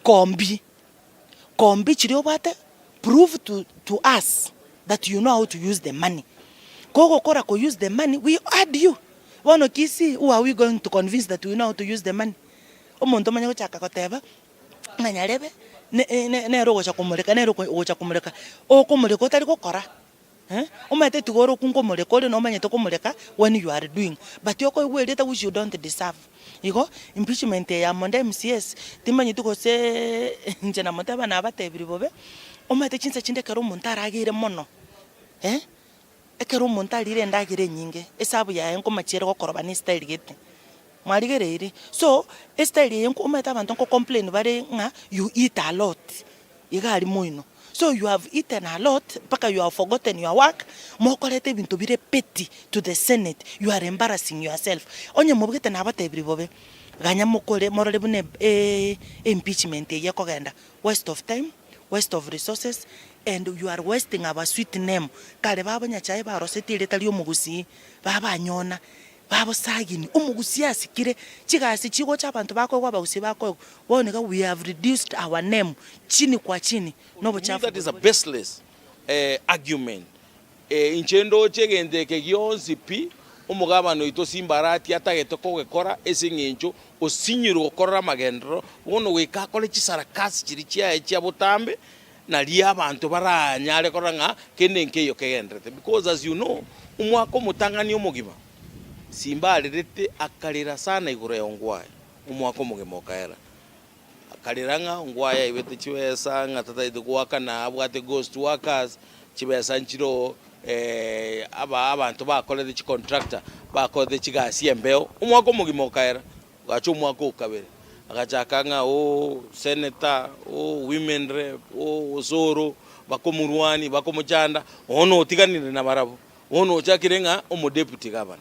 Kombi chiriobate, prove to us that you know how to use the money. Koko kora ko use the money, we add you. Wano kisi, who are we going to convince that we know how to use the money? Omonto manyo chaka koteba, nganyarebe, ne rogo cha kumuleka, ne rogo cha kumuleka. O kumuleka otari ko kora. Umate tugoro kunkomuleka, ole no manyeto kumuleka when you are doing. But yoko we data which you don't deserve. Iko impeachment ya monde MCS timanyi tuko se njena motaba na abate biribobe umate chinsa chinde kero muntara agire mono ekero muntara ire ndagire nyinge esabu ya enko machero ko koroba ni style gete mwarigere iri so style yenko umate abantu ko complain bare nga you eat a lot igari moino. So you have eaten a lot, because you have forgotten your work. Mokorete bintu bire petty to the Senate. You are embarrassing yourself. Onye mobugete na abate everybody. Ganya mokore morale bune impeachment ye kogenda. Waste of time, waste of resources, and you are wasting our sweet name. Kale baba nyachaye ba roseti letali omugusi, baba nyona. Babo sagini umugusi asikire chigasi chigo chabantu bako kwa bagusi bako woneka we have reduced our name chini kwa chini no bochafu. That is a baseless argument. Inchendo chegende ke gionzi pi umugabano ito simbarati atagete ko gekora esingincho osinyiro gukora magendro wono weka kole chisarakasi chiri chia butambe na lia abantu baranyare koranga kenenke yo kegendrete because as you know umwako mutangani omugima simba alirete akalira sana igure yongwaye umwako mugimoka era akaliranga ngwaya ibete chiwesa ngatata idugwaka na abwate ghost workers chibesa nchiro abantu bakole the contractor bakole the chigasi embeo umwako mugimoka era gacho umwako ukabere agachakanga senator women rep zoro bakomurwani bakomuchanda ono tiganire na barabo ono chakirenga deputy governor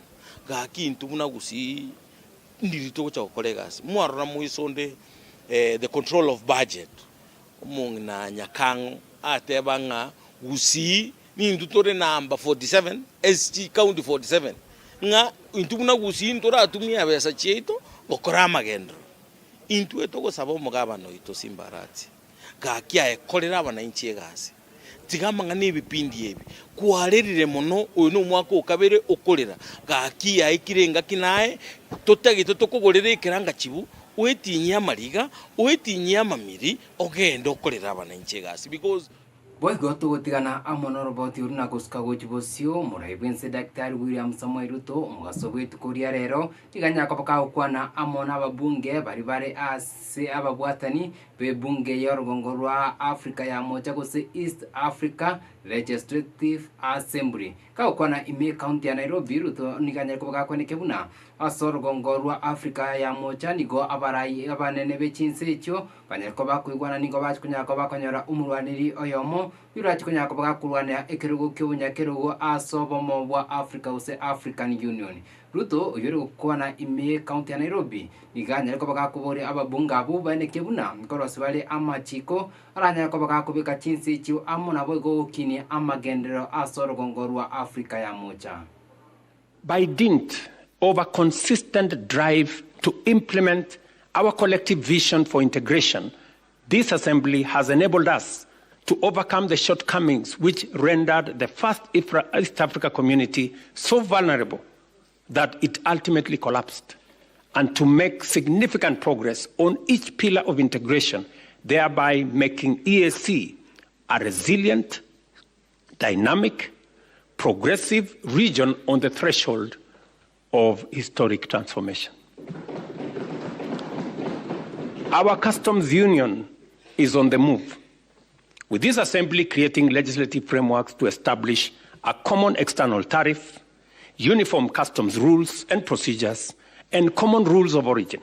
gakintu bunagusi ndirito cha kolegas mwarora muisonde the control of budget umungna nyakango atebanga gusi ni ndutore number 47 SG county 47 nga intu bunagusi ntora atumia besa cheito gokora magendo intu etoko sabo mugabano ito simbarati gakia ekolera abana inchiegasi tigamanga n'ebipindi ebi kuarerire muno uyu no mwaka ukabere ukolera gakia ikirenga kinae totagito tokugorera ikiranga chibu wetinya mariga wetinya mamiri ogenda ukolera abana inchegasi because boy goto gotigana amonoro boti uruna guska gojibosio muraibwense Dr. William Samuel Ruto mugasobwetu kuria rero tiganya kopaka ukwana amona ababunge bari ase ababwatani bebunge yorugongo rwa Africa ya moja gose East Africa Legislative Assembly ka ukwana ime county ya Nairobi Ruto niganya kopaka kweneke buna asorugongo rwa Africa ya moja nigo abarai abanene bechinse cyo banyako bakwigwana nigo bakunyako bakonyora umurwaniri oyomo yurachi kunyako bakakurwana ekirugo ky'ubunyakirugo asobomo bwa Africa use African Union Ruto uyuri gukwana ime county ya Nairobi niganya ko bakakubore ababunga abo baneke buna nkorose bale amachiko aranya ko bakakubika chinsi cyo amona bogo kini amagendero asorugongo rwa Africa ya moja by dint of a consistent drive to implement our collective vision for integration, this assembly has enabled us to overcome the shortcomings which rendered the first East Africa community so vulnerable that it ultimately collapsed, and to make significant progress on each pillar of integration, thereby making EAC a resilient, dynamic, progressive region on the threshold of historic transformation. Our customs union is on the move, with this assembly creating legislative frameworks to establish a common external tariff, uniform customs rules and procedures, and common rules of origin.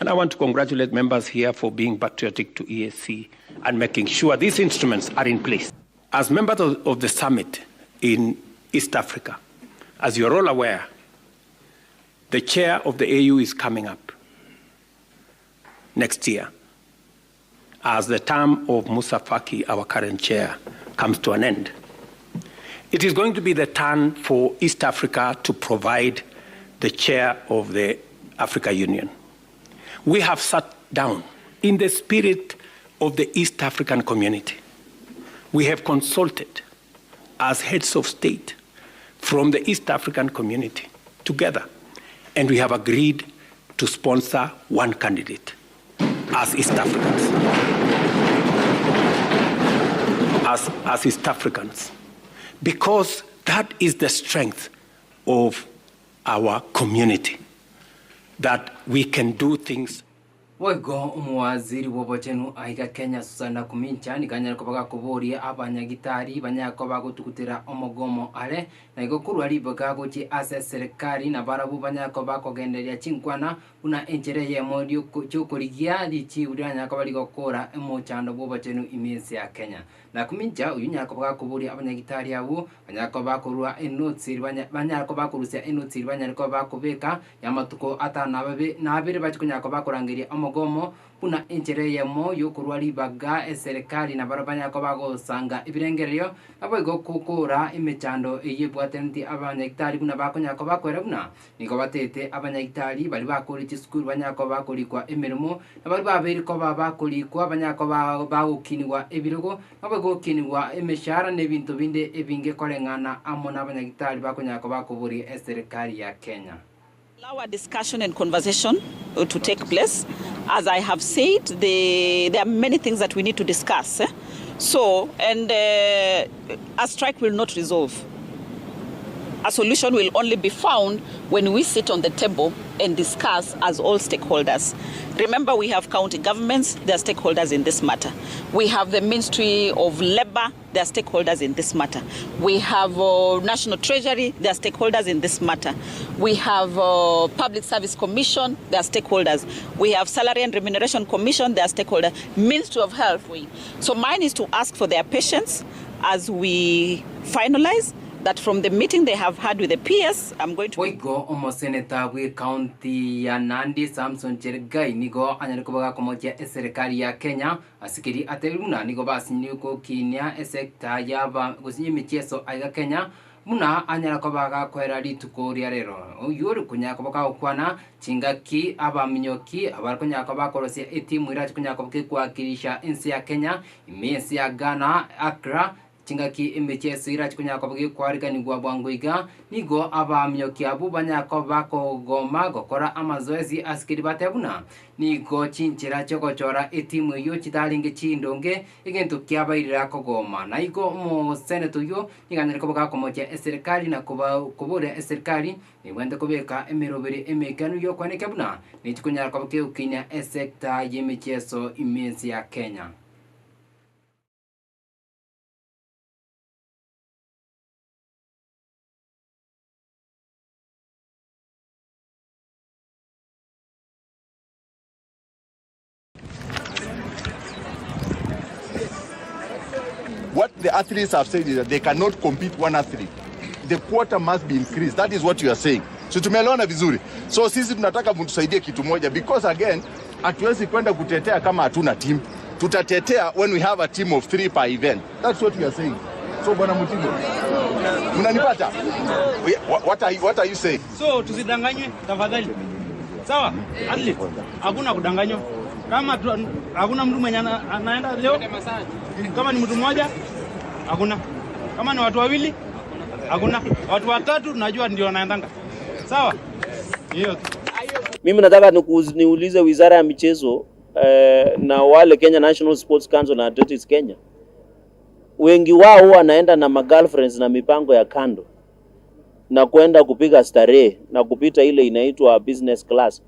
And I want to congratulate members here for being patriotic to EAC and making sure these instruments are in place. As members of the summit in East Africa, as you're all aware, the chair of the AU is coming up next year as the term of Musa Faki, our current chair, comes to an end. It is going to be the turn for East Africa to provide the chair of the Africa Union. We have sat down in the spirit of the East African community, we have consulted as heads of state from the East African community together, and we have agreed to sponsor one candidate as East Africans. As East Africans, because that is the strength of our community, that we can do things. Wego umwaziri w'obotenu aiga Kenya Susana Kumincha nikanya kobaga kuboria abanyagitari banyakoba gutukutira omogomo ale na igokuru ali bagago chi ase serikali na barabu banyakoba kogenderia chinkwana una enjere ye modio chokorigia lichi uranya koba ligokora emochando b'obotenu imensi ya Kenya na Kumincha uyu nyakoba kuboria abanyagitari abo banyakoba kurua enotsiri banyakoba kurusia enotsiri banyakoba kubeka yamatuko atana babe na abere bachikunyakoba kurangiria omogomo kuna enjere yemo yokurwari baga serikali na barabanya ko bagosanga ibirengereyo abo igokukura imechando eyebwatenti abanyagitari kuna bakonya ko bakwera buna niko batete abanyagitari bali bakuri chiskuru banyako bakurikwa emirimo abali babiri ko bakurikwa abanyako bagukinwa ebirugo abo gokinwa emeshara nebintu binde ebinge kolengana amona abanyagitari bakonya ko bakuburi serikali ya Kenya. Allow a discussion and conversation to take place. As I have said, there are many things that we need to discuss. So, and a strike will not resolve. A solution will only be found when we sit on the table and discuss as all stakeholders. Remember, we have county governments, they are stakeholders in this matter. We have the Ministry of Labor, they are stakeholders in this matter. We have National Treasury, they are stakeholders in this matter. We have Public Service Commission, they are stakeholders. We have Salary and Remuneration Commission, they are stakeholders. Ministry of Health. So mine is to ask for their patience as we finalize that from the meeting they have had with the PS, I'm going to... Wego omo seneta we county ya Nandi Samson Chergai nigo anyalikobaga komoja serikali ya Kenya asikiri ateruna nigo basi niko kinya sekta ya ba gusinyi michezo aiga Kenya muna anyalikobaga kwera litukoria rero uyuru kunya kobaga okwana chingaki abaminyoki abarikonya kobaga korosia etimu ira kunya kobaga kwakilisha insi ya Kenya imesi ya Ghana Accra chingaki imechezo ira chikunya kobaga kwarika nigwa bwangoiga nigo abamyoki abu banyako bako goma gokora amazoezi askiri batebuna nigo chinchira chokochora etimu yo chitalinge chindonge igento kyabairira kogoma na igo mo senato yo niganyira kobaga komoja serikali na kubure serikali niwende kubeka emirobere emekanu yo kwaneke buna ni chikunya kobaga ukinya sekta yemechezo imensi ya Kenya. What the athletes have said is that they cannot compete one athlete. The quota must be increased. That is what you are saying. So tumeelewana vizuri. So sisi tunataka mtusaidie kitu moja because again hatuwezi kwenda kutetea kama hatuna team. Tutatetea when we have a team of 3 per event. That's what we are saying. So bwana Mutigo. Mnanipata? What are you saying? So tusidanganywe tafadhali. Sawa? Athlete. Hakuna kudanganywa. Kama hakuna mtu mwenye anaenda leo, kama ni mtu mmoja hakuna, kama ni watu wawili hakuna, watu watatu tunajua ndio wanaendanga. Sawa? Hiyo. Mimi nataka niulize Wizara ya Michezo na wale Kenya National Sports Council na Athletics Kenya, wengi wao wanaenda na magirlfriends na mipango ya kando na kwenda kupiga starehe na kupita ile inaitwa business class.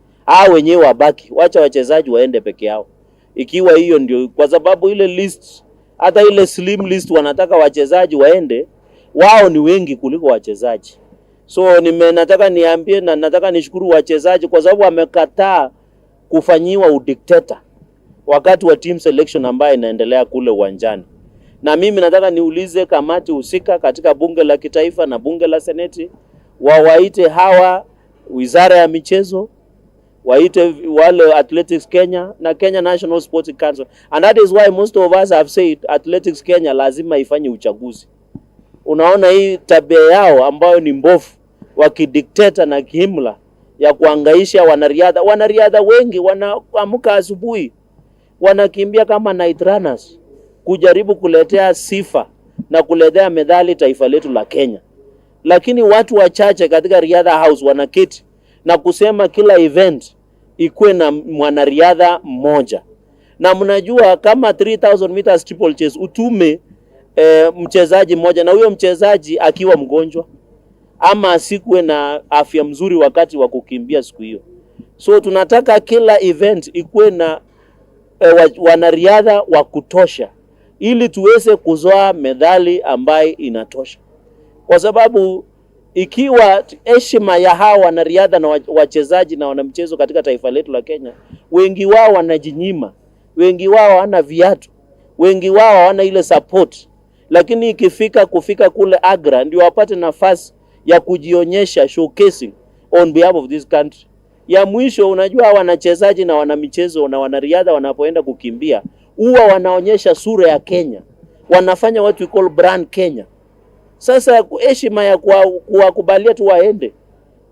Wenyewe wabaki, wacha wachezaji waende peke yao. Ikiwa hiyo ndio, kwa sababu ile list, hata ile slim list wanataka wachezaji waende, wao ni wengi kuliko wachezaji. So nataka niambie na nataka nishukuru wachezaji kwa sababu wamekataa kufanyiwa udikteta wakati wa team selection ambayo inaendelea kule uwanjani. Na mimi nataka niulize kamati husika katika bunge la kitaifa na bunge la seneti, wawaite hawa Wizara ya Michezo, waite wale Athletics Kenya na Kenya National Sports Council. And that is why most of us have said Athletics Kenya lazima ifanye uchaguzi. Unaona hii tabia yao ambayo ni mbovu, wakidikteta na kihimla ya kuangaisha wanariadha. Wanariadha wengi wanaamka asubuhi wanakimbia kama night runners kujaribu kuletea sifa na kuletea medali taifa letu la Kenya. Lakini watu wachache katika riadha house wanaketi na kusema kila event ikuwe na mwanariadha mmoja. Na mnajua kama 3000 meters triple chase utume mchezaji mmoja, na huyo mchezaji akiwa mgonjwa ama asikuwe na afya mzuri wakati wa kukimbia siku hiyo. So tunataka kila event ikuwe na wanariadha wa kutosha ili tuweze kuzoa medali ambayo inatosha. Kwa sababu ikiwa heshima ya hawa wanariadha na wachezaji na wanamchezo katika taifa letu la Kenya, wengi wao wanajinyima, wengi wao hawana viatu, wengi wao hawana ile support. Lakini kufika kule Agra ndio wapate nafasi ya kujionyesha, showcasing on behalf of this country. Ya mwisho, unajua wanachezaji na wanamichezo na wanariadha wanapoenda kukimbia huwa wanaonyesha sura ya Kenya, wanafanya what we call brand Kenya. Sasa heshima ya kuwakubalia tu waende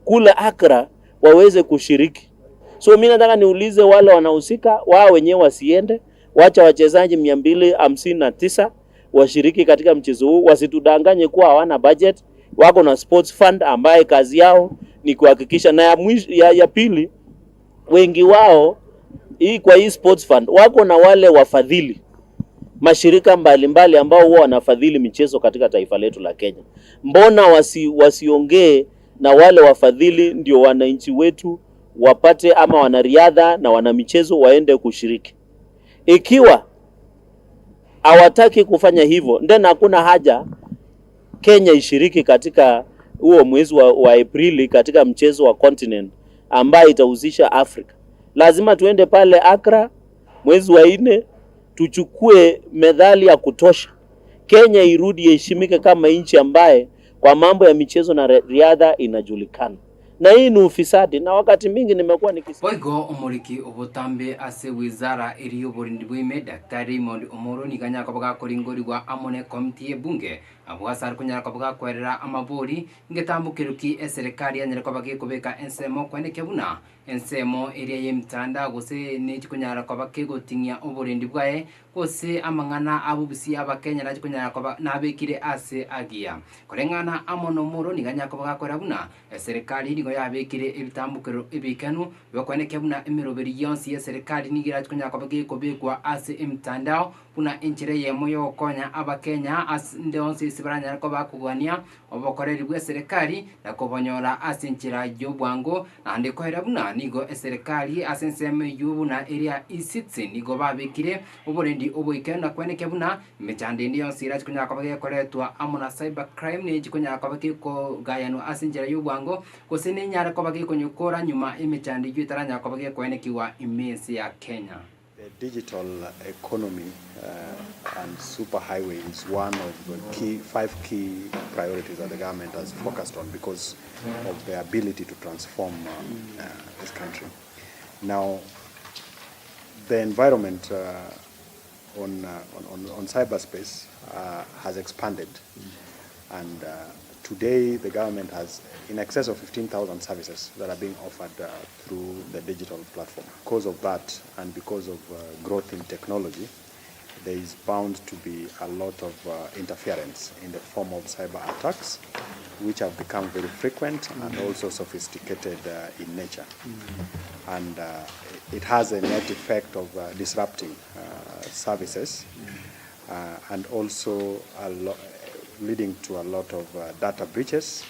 kule Accra waweze kushiriki. So mimi nataka niulize wale wanahusika, wao wenyewe wasiende, wacha wachezaji 259 washiriki katika mchezo huu, wasitudanganye kuwa hawana budget. Wako na sports fund ambaye kazi yao ni kuhakikisha. Na ya pili, wengi wao kwa hii sports fund wako na wale wafadhili, mashirika mbalimbali ambao huwa wanafadhili michezo katika taifa letu la Kenya. Mbona wasiongee na wale wafadhili ndio wananchi wetu wapate, ama wanariadha na wanamichezo waende kushiriki? Ikiwa hawataki kufanya hivyo, ndena hakuna haja Kenya ishiriki katika huo mwezi wa Aprili katika mchezo wa continent ambaye itahusisha Afrika. Lazima tuende pale Accra mwezi wa 4 tuchukue medali ya kutosha. Kenya irudi heshimike kama nchi ambaye kwa mambo ya michezo na riadha inajulikana. Na hii ni ufisadi, na wakati mingi nimekuwa nikisema. Boigo omoriki obutambe ase wizara iriyo burindi bwime Daktari Mondi Omoro niganya kabaga koringori gwa amone komiti ebunge abwasar kunyara kabaga kwerera amabori ngetambukiruki eserikali anyere kabaga kubeka ensemo kwene kebuna ensemo iriya yemtanda gose n'ekikunyara kabaga gotinya oburindi bwaye gose amangana abubisi abakenya n'ekikunyara kabaga nabekire ase agia korengana amono Omoro niganya kabaga kwera buna eserikali nigo yabekire ebitambukiro ebikanu bakwane kebuna emiroberi yonsi ya serikali nigira kunya kabaga kubekwa ase emtandao buna inchire yemoyo konya abakenya as ndonsi sibaranya ko bakugwania obokoreri bwa serikali na kubonyora ase inchira y'obwango ande kohera buna nigo eserikali ase nseme y'ubuna area isitsi nigo babekire oborendi oboikana kwene kebuna mechande ndiyo sira kunya kabaga koretwa amona cyber crime ne kunya kabaga ko gayano ase inchira y'obwango kosene nyara kabaga konyokora nyuma emechande y'utaranya kabaga kwene kiwa imesi ya Kenya. The digital economy and superhighway is one of the 5 key priorities that the government has focused on because of the ability to transform this country. Now, the environment on cyberspace has expanded, and today the government has in excess of 15,000 services that are being offered through the digital platform. Because of that and because of growth in technology, there is bound to be a lot of interference in the form of cyber attacks, which have become very frequent and also sophisticated in nature. And it has a net effect of disrupting services and also leading to a lot of data breaches.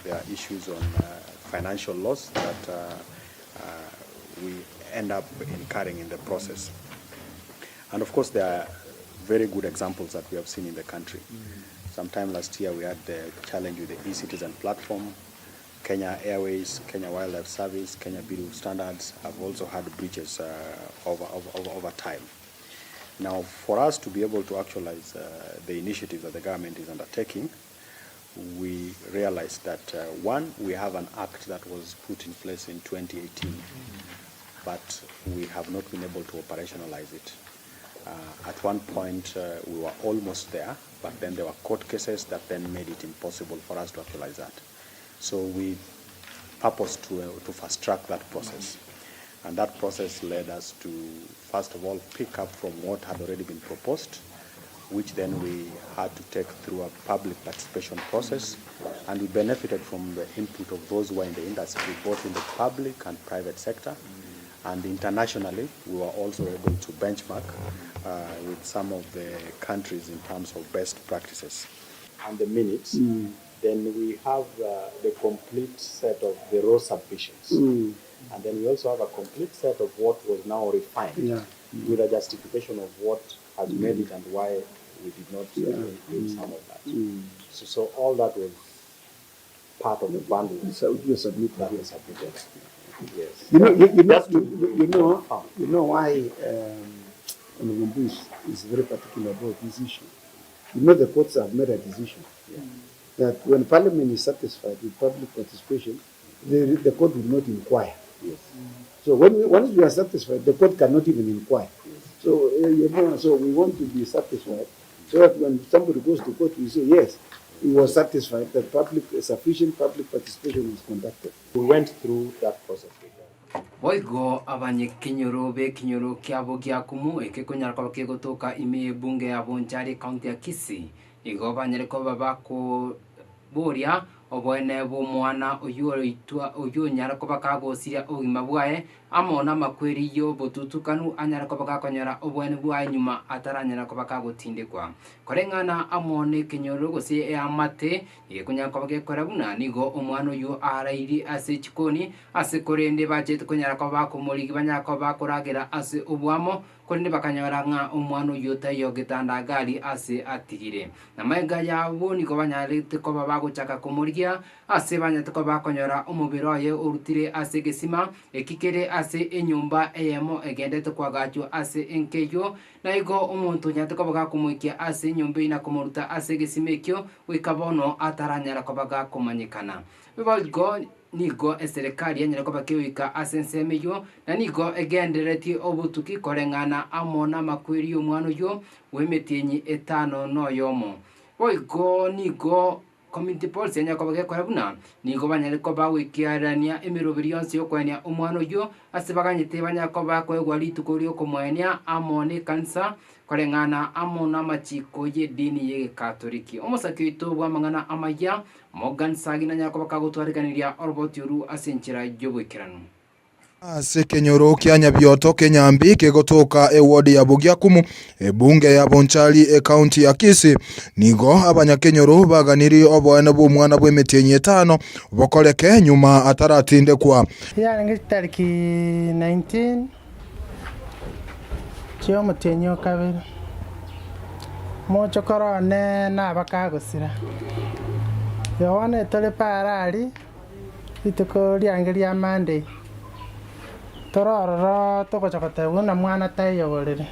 There are issues on financial loss that we end up incurring in the process. And of course, there are very good examples that we have seen in the country. Sometime last year, we had the challenge with the e-citizen platform. Kenya Airways, Kenya Wildlife Service, Kenya Bureau of Standards have also had breaches over time. Now, for us to be able to actualize the initiatives that the government is undertaking, we realized that, one, we have an act that was put in place in 2018, but we have not been able to operationalize it. At one point, we were almost there, but then there were court cases that then made it impossible for us to actualize that. So we purposed to fast-track that process. And that process led us to, first of all, pick up from what had already been proposed, which then we had to take through a public participation process. And we benefited from the input of those who are in the industry, both in the public and private sector. And internationally, we were also able to benchmark with some of the countries in terms of best practices. And the minutes, then we have the complete set of the raw submissions. And then we also have a complete set of what was now refined with a justification of what has made it and why we did not do some of that. So all that was part of the bundle that we submitted. Yes. You know why Honorable Bush is very particular about this issue. You know the courts have made a decision that when Parliament is satisfied with public participation, the court will not inquire. Yes. So once we are satisfied, the court cannot even inquire. So so we want to be satisfied, so that when somebody goes to court, we say yes, he was satisfied that sufficient public participation was conducted. We went through that process with them. Boigo abanye kinyoro be kinyoro kiabo giakumu ekekunyara kwa kegotoka ime bunge ya Bonchari County ya Kisii igo banyereko babako boria obwene bumwana oyu nyara ko bakagosiria ogima bwae amona makweri yo botutukanu anyara ko bakakonyara obwene bwae nyuma ataranyara ko bakagotindikwa korengana amone kinyoro gose e amate yekunya ko bakekora buna nigo omwana oyu arairi ase chikoni ase korende baje kunyara ko bakomori banya ko bakoragira ase obwamo korinde bakanyara nga omwana oyu tayo gitanda gari ase atigire na maiga yabo niko banyarite ko bagochaka komorigia ase banyate ko bakonyora omubiro ye urutire ase gesima ekikere ase enyumba eyemo egendete kwagachwa ase enkeyo na igo omuntu nyate ko bagakomuikia ase nyumba ina komoruta ase gesima ekyo wikabono ataranyara ko bagakomanyikana bibago nigo eserikali yanyere ko bakewika ase nsemeyo na nigo egendereti obutuki korengana amona makwiri omwana yo wemetienyi etano no yomo boigo nigo community policy nyako bagekora buna nigo banyere ko bawikiarania emirobiri yonse yokwanya omwana yo ase baganyete banyako bakwegwa litukorio komwenya amone kansa korengana amona machiko ye dini ye katoliki omusaki ito bwamangana Amayia Morgan Sagi na nyako bakagutwariganiria orbotiuru asenchira jobwikirano ase kenyoro kia nyabioto kenyambi kegotoka ward ya Bugiakumu bunge ya Bonchari county ya Kisii nigo abanyakenyoro baganiri obwana bw'umwana bw'emetienyi etano bokoreke nyuma ataratinde kwa yani tariki 19 cyo mutenyo kabiri mocho korone na bakagusira yowane tole parali ituko liangelia Monday tororo tokochakata una mwana tayo gorere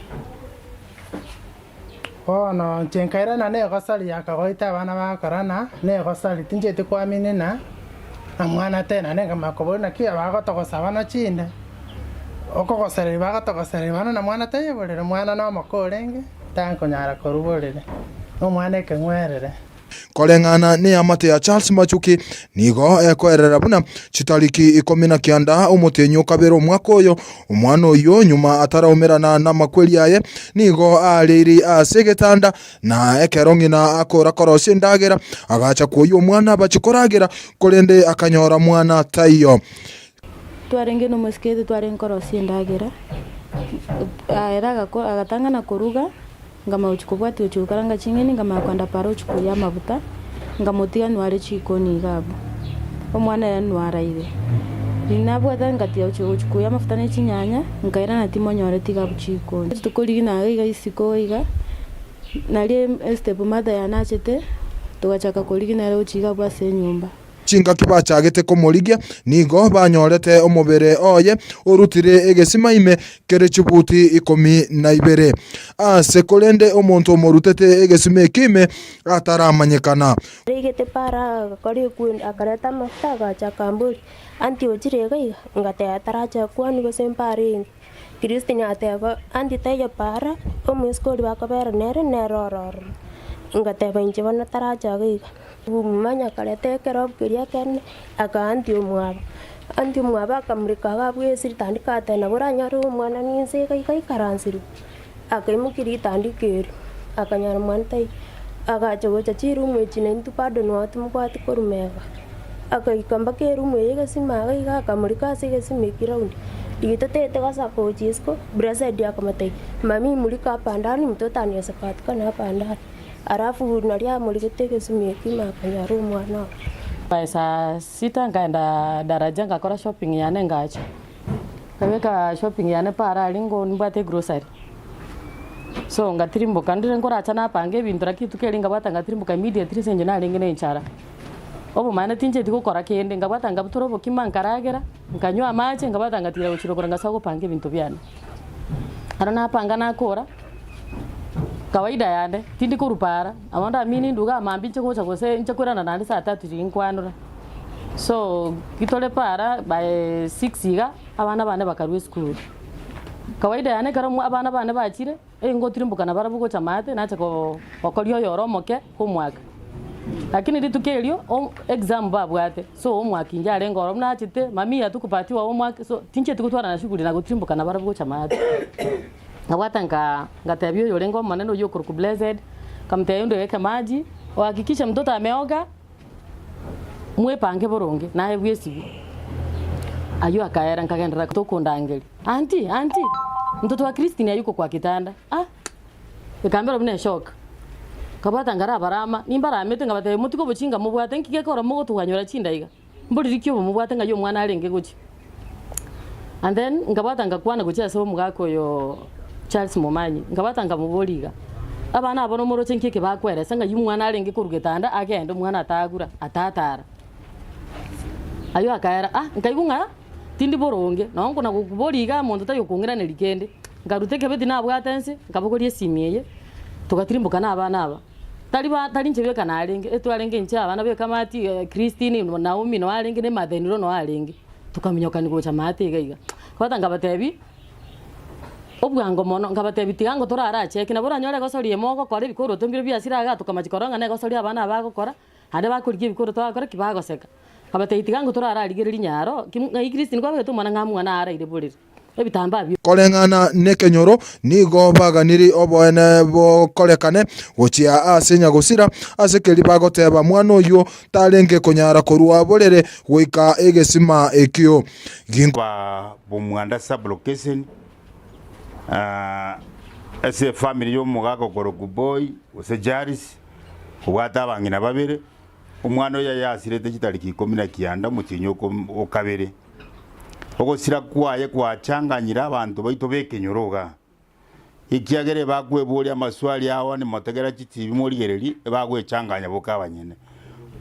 ono chenkaira na ne gosali yakagoita bana bakorana ne gosali tinjete kwamine na mwana tena nenga makobona kia bagotogosa bana chinde okogosere bagotogosere bana na mwana tayo gorere mwana no makorenge tanko nyara koruborere no mwana ekengwerere korengana ni amate ya Charles Machuki nigo ekoerera buna chitariki 19 umutenyo kabero mwaka uyo umwana uyo nyuma ataraomerana na makweli yaye nigo ariri asegetanda na ekerongina akora korosi ndagera agacha kuyo mwana bachikoragira korende akanyora mwana tayo twarenge no muskete twaren korosi ndagera era agatangana kuruga ngama uchukubwati uchukaranga chingeni ngama kwanda paro uchukuya mabuta ngamutia nware chikoni gabo omwana ya nwaraire ninabwata ngatia uchukuya mafuta ne chinyanya ngaira na timonyore tiga buchikoni tukuri na iga isiko iga nali step mada ya nachete tugachaka kuri na leo chiga bwase nyumba chinga kibachagete komorigia nigo banyorete omubere oye urutire egesima ime kere chibuti 12 ase kolende omuntu omorutete egesima kime ataramanyekana rigete para kori kuin akareta mafuta gachakamburi anti ojirega ngate ataracha kwani gosempari Kristi nyateba anti tayo para omuskoli bakabera neroror ngateba inje bana taracha giga manya karete kerob kiria ken akanti omwaba anti mwaba kamrika gabwe sirtandika tena buranyaru mwana ninse kai karansiru akaimukiri tandikeri akanyara mwantai akacho chachiru mwechine ntupado no tumkwati korumega akaikamba keru mwega simaga igakamurika sige simekiraundi digitete gasa ko jisko brased yakamatai mami mulika pandani mtotani sapatka na pandani arafu nalia mulikete simeki makanyaru mwana saa 6 ngaenda daraja ngakora shopping yane ngacho kaweka shopping yane para lingo nibate grocery so ngatirimbuka ndire ngora achana pange bintu rakitu kelinga bata ngatirimbuka immediately senje na lingene nchara obo mana tinje tikukora kende ngabata ngabutoro bokima nkaragera nkanywa amache ngabata ngatira uchirogora ngasago pange bintu byane arana panga nakora kawaida yande tindi kurupara awanda mini nduga mambi cheko chako se nchekurana nandi saa 3 rinkwanura so kitole para by 6 iga abana bane bakarwe school kawaida yane karamu abana bane bachire ngotirimbuka na barabugo chamate nacha ko bakolyo yoromoke kumwaka lakini ritukelio exam babwate so omwaka njare ngoro mnachite mami yatukupatiwa omwaka so tinche tukutwara na shughuli na gotirimbuka na barabugo chamate ngawata ngatabio yolengo maneno yo kuruku blessed kamtayo ndo weka maji uhakikisha mtoto ameoga mwe pange boronge naye bwesi ayo akaera nkagenda kutokunda angeli anti mtoto wa Christine ayuko kwa kitanda ikambero mne shock kabata ngara barama nimbara amete ngabata mutiko buchinga mubwate nkige kora mugo tuhanyura chinda iga mburi rikyo mubwate ngayo mwana arenge guchi and then ngabata ngakwana guchi aso mugako yo Charles Momanyi ngabata ngamuboliga abana abono moro chenkike bakwere sanga yumwana arenge kurugitanda agenda mwana atagura atatara ayo akaera nkaigunga tindi boronge nongo na kuboliga muntu tayo kungira ne likende ngaruteke beti nabwatense ngabogorie simiyeye tukatirimbuka nabana aba tali nchebe kana arenge etwarenge nche abana be kamati Christine Naomi no arenge ne Matheniro no arenge tukaminyoka ni gocha mate gaiga kwata ngabatebi obwango mono ngabatebi tigango torara cheki nabora nyore gosorie moko kore bikoro tombiro biasiraga tukamachikoronga ne gosorie abana bagokora hande bakurikie bikoro twakora kibagoseka kabate tigango torara aligeri nyaro ngai Christine kwa beto mwana ngamwana ara ire bolire ebitamba byo kolengana nekenyoro nigo baganiri oboene bo kolekane gochia asenya gosira asekeli bagoteba mwana oyo talenge konyara korwa bolere goika egesima ekio gingwa bomwanda sublocation ese family yo mugago gorogu boy ose Jaris ubata bangina babere umwana oya yasirete kitariki 19 mukinyo okabere ogosira kwaye kwachanganyira abantu baito bekenyoroga ikiagere bagwebuli amaswali aho ni motegera kitibi muri gereri bagwechanganya bokabanyene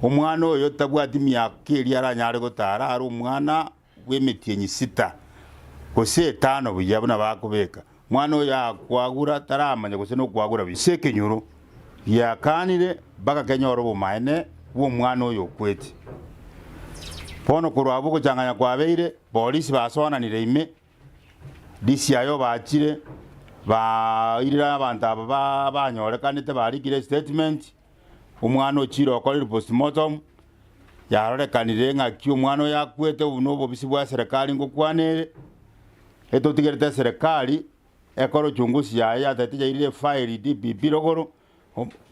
umwana oyo tabwati myaka iri aranyare gotara ari umwana w'emitienyi 6 gose 5 buyabona bakubeka mwana oya kwagura taramanya gose no kwagura bisekenyoro yakanire baka kenyoro bumaene wo mwana oyo kweti pono kurwabo kuchanganya kwabeire polisi basonanire ime disi ayo bachire irira abantu aba banyorekanite barigire statement umwana ochiro okorire postmortem yarorekanire ngaki umwana yakwete unobo bisi bwa serikali ngokwanere etotigerete serikali ekoro chungusi yaye atatije irire file DPP rogoro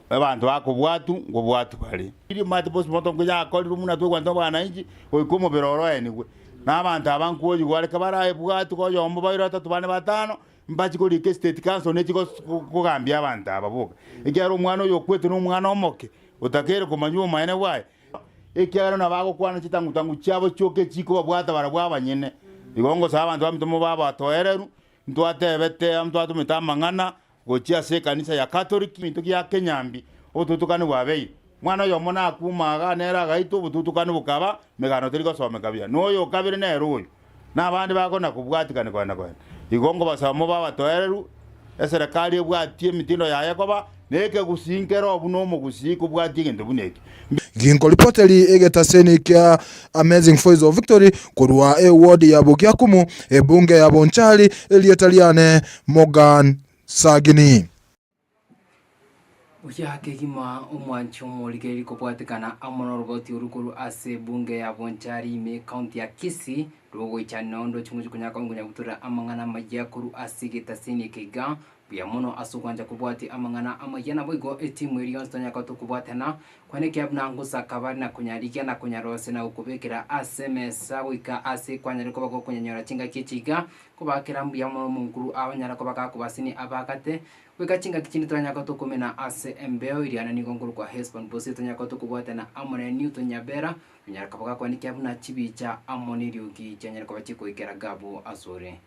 abantu bakubwatu ngobwatu bali iri mate postmortem ko yakorire umuna twe kwanto bana inji oikomo beroro enigwe n'abantu abankuwo yugware kabaraye bwatu ko yombo bayira 3 bane 5 mbachi ko like state council ne chiko kugambya abantu ababuka ikyaro umwana yo kwetu n'umwana omoke utakere kumanyu maene waye ikyaro nabako kwana chitangu cyabo cyoke chiko babwata barabwabanyene igongo sa abantu bamitomo baba toereru ntwatebete amtwatu mitamangana gochia se kanisa ya Catholic mintu ya Kenyambi otutukane wabeyi mwana yo mona akumaga nera gaito bututukane bukaba megano tiriko someka bya noyo kabire nero oyo nabandi bakona kubwatikane kwana igongo basamo baba toereru eserikali ebwatie mitindo ya Yakoba neke gusinkero obunomo gusiku bwatige ndubuneke ginko reporteri egetaseni kya Amazing Voice of Victory kurwa ward ya Bugyakumu ebunge ya Bonchali elietaliane Morgan Sagini. Uyake gima umwancho moligeri kubwatikana amono roboti urukuru ase bunge ya Bonchari me county ya Kisii rogo ichano ndo chungu kunyaka ngunya gutura amangana majia kuru ase gitasini kiga bia mono asuganja kubwati amangana amayana boigo etimu irion stonya kato kubwatena kwane kyabna ngusa kabari na kunyarikia na kunyarose na ukubekera ase mesa wika ase kwanyari kubako kunyanyora chinga kichiga kubakira mbia mono munguru abanyara kubaka kubasini abakate wika chinga kichini tonya kato kumena ase embeo iriana ni gonguru kwa hespan bosi tonya kato kubwatena amone newton nyabera nyara kabaka kwani kyabna chibicha amone ryugi chanyara kubati kuikera gabo asore.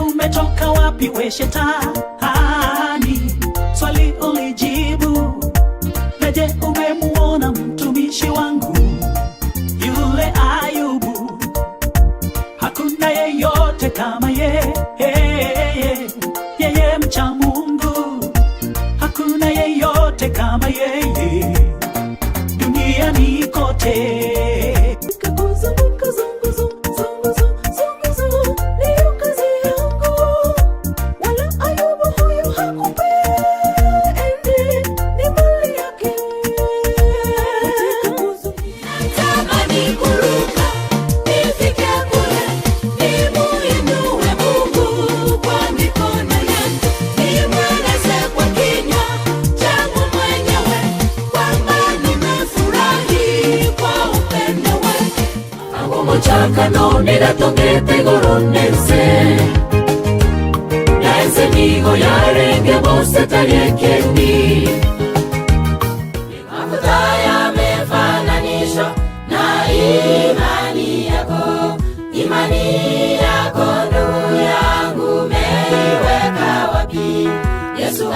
Umetoka wapi we shetani? Swali ulijibu. Na je umemuona mtumishi wangu yule Ayubu? Hakuna yeyote kama yeye mcha Mungu. Hakuna yeyote kama yeye duniani kote. Chakano niratongete goronese Naense nigo yarenge bose tariekeni Mafuta yamefananisha na imani yako ndugu yangu meiweka wapi Yesu